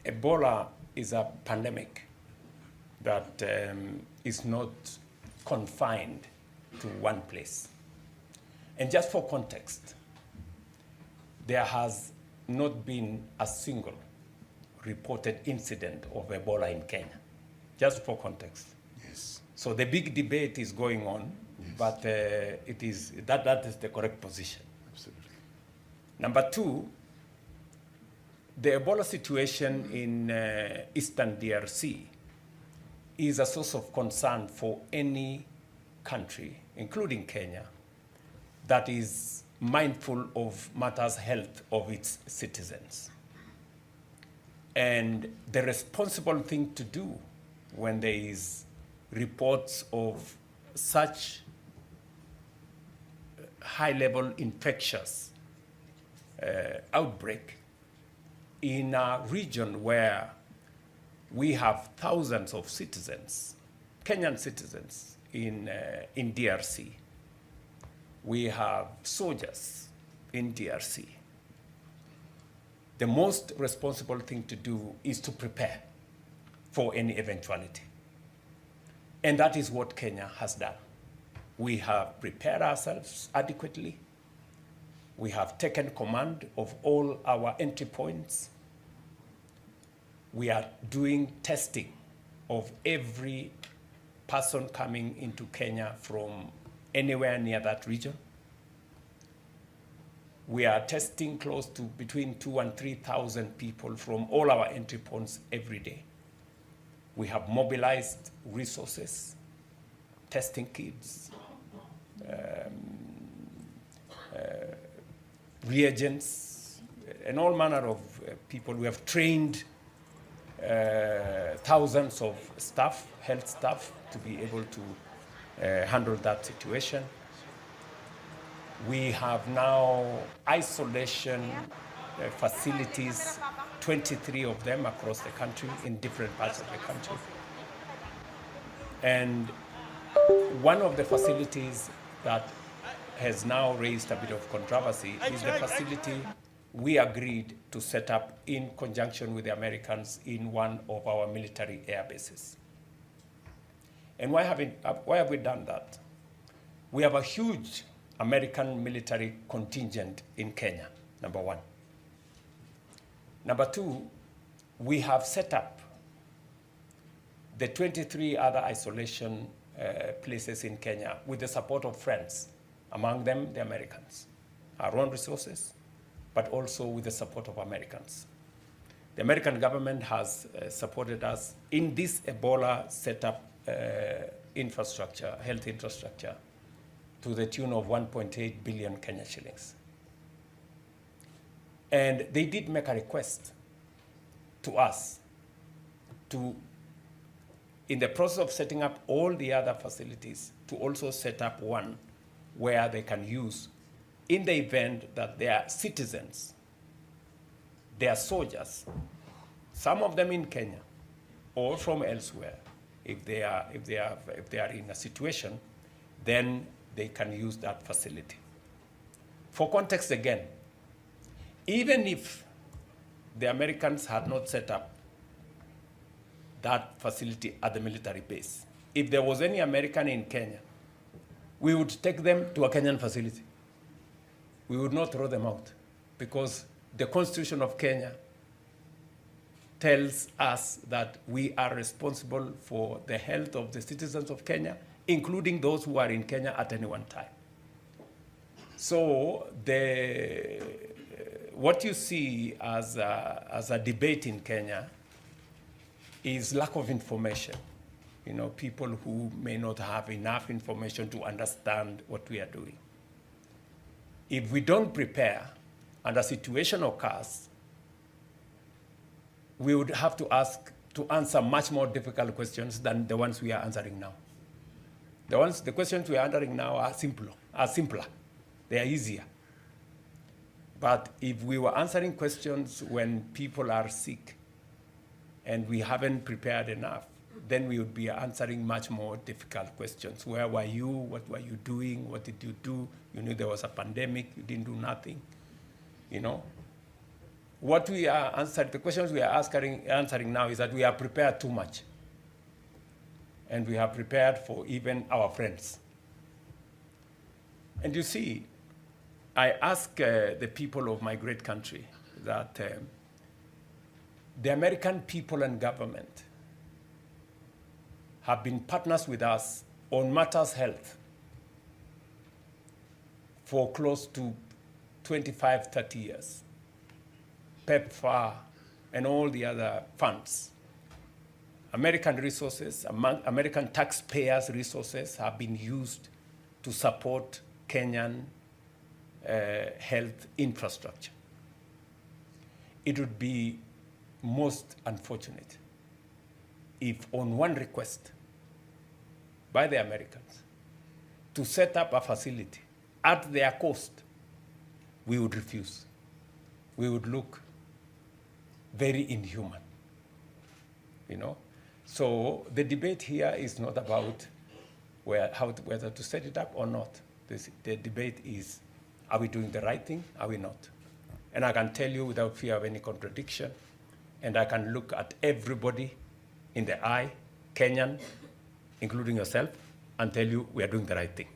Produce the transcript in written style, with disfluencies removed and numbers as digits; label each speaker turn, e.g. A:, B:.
A: Ebola is a pandemic that is not confined to one place. And just for context, there has not been a single reported incident of Ebola in Kenya. Just for context.
B: Yes.
A: So the big debate is going on, yes. But that is the correct position.
B: Absolutely.
A: Number two, the Ebola situation in Eastern DRC is a source of concern for any country, including Kenya, that is mindful of matters health of its citizens. And the responsible thing to do when there is reports of such high-level infectious outbreak in a region where we have thousands of citizens, Kenyan citizens in DRC. We have soldiers in DRC. The most responsible thing to do is to prepare for any eventuality. And that is what Kenya has done. We have prepared ourselves adequately. We have taken command of all our entry points. We are doing testing of every person coming into Kenya from anywhere near that region. We are testing close to between 2,000 and 3,000 people from all our entry points every day. We have mobilized resources, testing kits, reagents, and all manner of people. We have trained thousands of staff, health staff, to be able to handle that situation. We have now isolation facilities, 23 of them across the country, in different parts of the country. And one of the facilities that has now raised a bit of controversy is the facility we agreed to set up in conjunction with the Americans in one of our military air bases. And why have we done that? We have a huge American military contingent in Kenya, number one. Number two, we have set up the 23 other isolation places in Kenya with the support of friends, among them the Americans, our own resources, but also with the support of Americans. The American government has supported us in this Ebola setup infrastructure, health infrastructure, to the tune of 1.8 billion Kenya shillings. And they did make a request to us to, in the process of setting up all the other facilities, to also set up one where they can use in the event that their citizens, their soldiers, some of them in Kenya or from elsewhere, if they are in a situation, then they can use that facility. For context again, even if the Americans had not set up that facility at the military base, if there was any American in Kenya, we would take them to a Kenyan facility. We would not throw them out, because the Constitution of Kenya tells us that we are responsible for the health of the citizens of Kenya, including those who are in Kenya at any one time. So what you see as a debate in Kenya is lack of information. You know, people who may not have enough information to understand what we are doing. If we don't prepare and a situation occurs, we would have to answer much more difficult questions than the ones we are answering now. The questions we are answering now are simpler. They are easier. But if we were answering questions when people are sick and we haven't prepared enough, then we would be answering much more difficult questions. Where were you? What were you doing? What did you do? You knew there was a pandemic. You didn't do nothing, you know? What we are answering, the questions we are answering now is that we are prepared too much. And we are prepared for even our friends. And you see, I ask the people of my great country that the American people and government have been partners with us on matters health for close to 25, 30 years. PEPFAR and all the other funds. American resources, American taxpayers' resources have been used to support Kenyan health infrastructure. It would be most unfortunate if on one request by the Americans to set up a facility at their cost, we would refuse. We would look very inhuman, you know? So the debate here is not about whether to set it up or not. The debate is, are we doing the right thing? Are we not? And I can tell you without fear of any contradiction, and I can look at everybody in the eye, Kenyan, including yourself, and tell you we are doing the right thing.